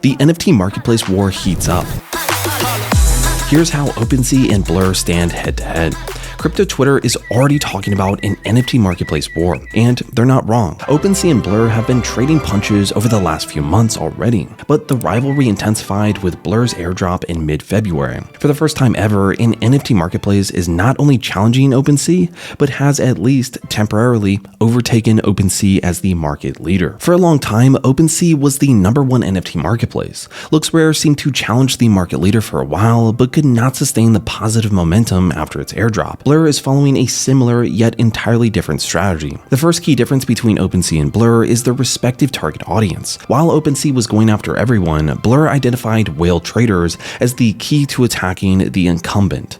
The NFT marketplace war heats up. Here's how OpenSea and Blur stand head-to-head. Crypto Twitter is already talking about an NFT marketplace war, and they're not wrong. OpenSea and Blur have been trading punches over the last few months already, but the rivalry intensified with Blur's airdrop in mid-February. For the first time ever, an NFT marketplace is not only challenging OpenSea, but has at least temporarily overtaken OpenSea as the market leader. For a long time, OpenSea was the #1 NFT marketplace. LooksRare seemed to challenge the market leader for a while, but could not sustain the positive momentum after its airdrop. Blur is following a similar yet entirely different strategy. The first key difference between OpenSea and Blur is their respective target audience. While OpenSea was going after everyone, Blur identified whale traders as the key to attacking the incumbent.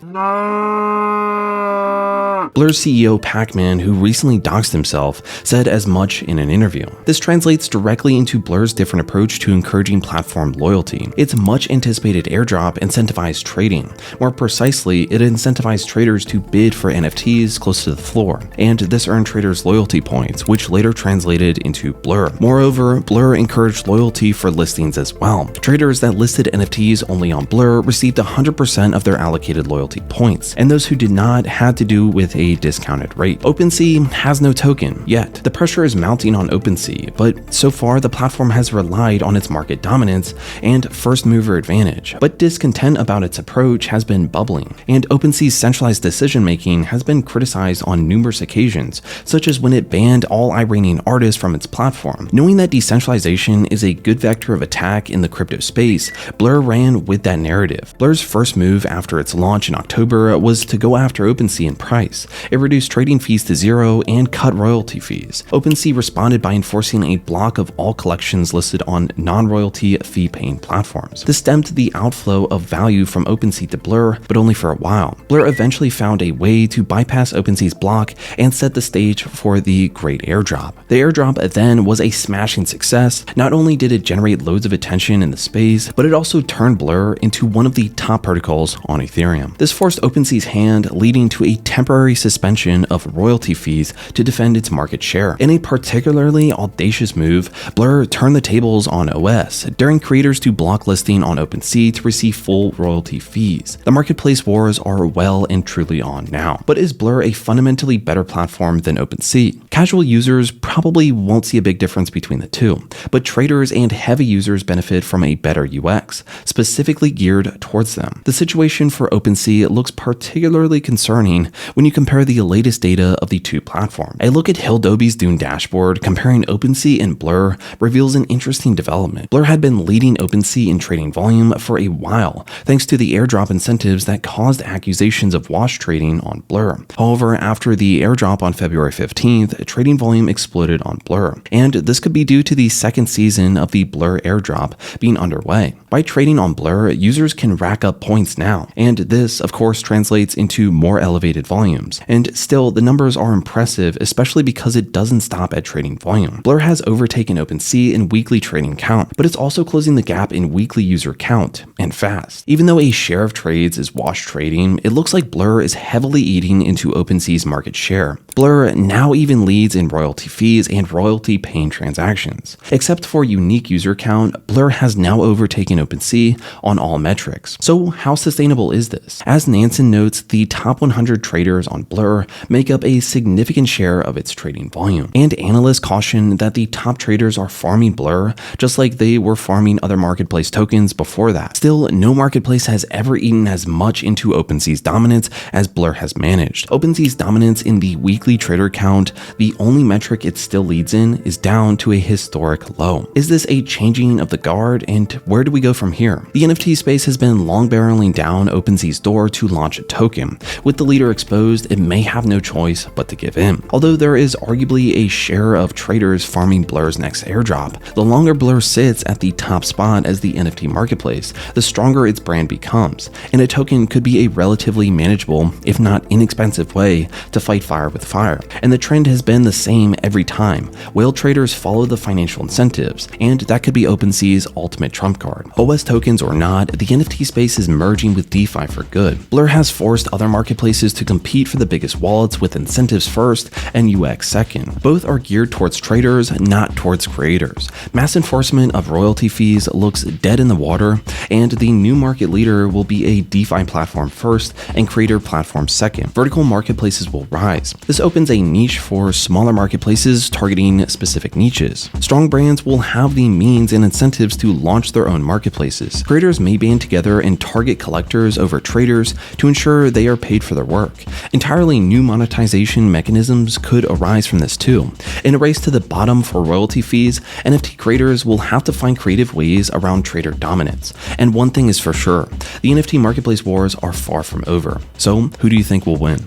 Blur's CEO Pac-Man, who recently doxed himself, said as much in an interview. This translates directly into Blur's different approach to encouraging platform loyalty. Its much anticipated airdrop incentivized trading. More precisely, it incentivized traders to bid for NFTs close to the floor, and this earned traders loyalty points, which later translated into Blur. Moreover, Blur encouraged loyalty for listings as well. Traders that listed NFTs only on Blur received 100% of their allocated loyalty points, and those who did not had to do with a discounted rate. OpenSea has no token yet. The pressure is mounting on OpenSea, but so far the platform has relied on its market dominance and first mover advantage. But discontent about its approach has been bubbling, and OpenSea's centralized decision making has been criticized on numerous occasions, such as when it banned all Iranian artists from its platform. Knowing that decentralization is a good vector of attack in the crypto space, Blur ran with that narrative. Blur's first move after its launch in October was to go after OpenSea in price. It reduced trading fees to zero and cut royalty fees. OpenSea responded by enforcing a block of all collections listed on non-royalty fee-paying platforms. This stemmed the outflow of value from OpenSea to Blur, but only for a while. Blur eventually found a way to bypass OpenSea's block and set the stage for the great airdrop. The airdrop then was a smashing success. Not only did it generate loads of attention in the space, but it also turned Blur into one of the top protocols on Ethereum. This forced OpenSea's hand, leading to a temporary suspension of royalty fees to defend its market share. In a particularly audacious move, Blur turned the tables on OS, daring creators to block listing on OpenSea to receive full royalty fees. The marketplace wars are well and truly on now. But is Blur a fundamentally better platform than OpenSea? Casual users probably won't see a big difference between the two, but traders and heavy users benefit from a better UX, specifically geared towards them. The situation for OpenSea looks particularly concerning when you compare the latest data of the two platforms. A look at Hildobi's Dune dashboard comparing OpenSea and Blur reveals an interesting development. Blur had been leading OpenSea in trading volume for a while, thanks to the airdrop incentives that caused accusations of wash trading on Blur. However, after the airdrop on February 15th, trading volume exploded on Blur, and this could be due to the second season of the Blur airdrop being underway. By trading on Blur, users can rack up points now, and this, of course, translates into more elevated volumes. And still, the numbers are impressive, especially because it doesn't stop at trading volume. Blur has overtaken OpenSea in weekly trading count, but it's also closing the gap in weekly user count, and fast. Even though a share of trades is wash trading, it looks like Blur is heavily eating into OpenSea's market share. Blur now even leads in royalty fees and royalty paying transactions. Except for unique user count, Blur has now overtaken OpenSea on all metrics. So how sustainable is this? As Nansen notes, the top 100 traders on Blur make up a significant share of its trading volume, and analysts caution that the top traders are farming Blur just like they were farming other marketplace tokens before that. Still, no marketplace has ever eaten as much into OpenSea's dominance as Blur has managed. OpenSea's dominance in the weekly trader count, the only metric it still leads in, is down to a historic low. Is this a changing of the guard, and where do we go from here? The NFT space has been long barreling down OpenSea's door to launch a token. With the leader exposed, it may have no choice but to give in. Although there is arguably a share of traders farming Blur's next airdrop, the longer Blur sits at the top spot as the NFT marketplace, the stronger its brand becomes, and a token could be a relatively manageable, if not inexpensive way to fight fire with fire. And the trend has been the same every time. Whale traders follow the financial incentives, and that could be OpenSea's ultimate trump card. OS tokens or not, the NFT space is merging with DeFi for good. Blur has forced other marketplaces to compete for the biggest wallets with incentives first and UX second. Both are geared towards traders, not towards creators. Mass enforcement of royalty fees looks dead in the water, and the new market leader will be a DeFi platform first and creator platform second. Vertical marketplaces will rise. This opens a niche for smaller marketplaces targeting specific niches. Strong brands will have the means and incentives to launch their own marketplaces. Creators may band together and target collectors over traders to ensure they are paid for their work. Entirely new monetization mechanisms could arise from this too. In a race to the bottom for royalty fees, NFT creators will have to find creative ways around trader dominance. And one thing is for sure, the NFT marketplace wars are far from over. So, who do you think will win?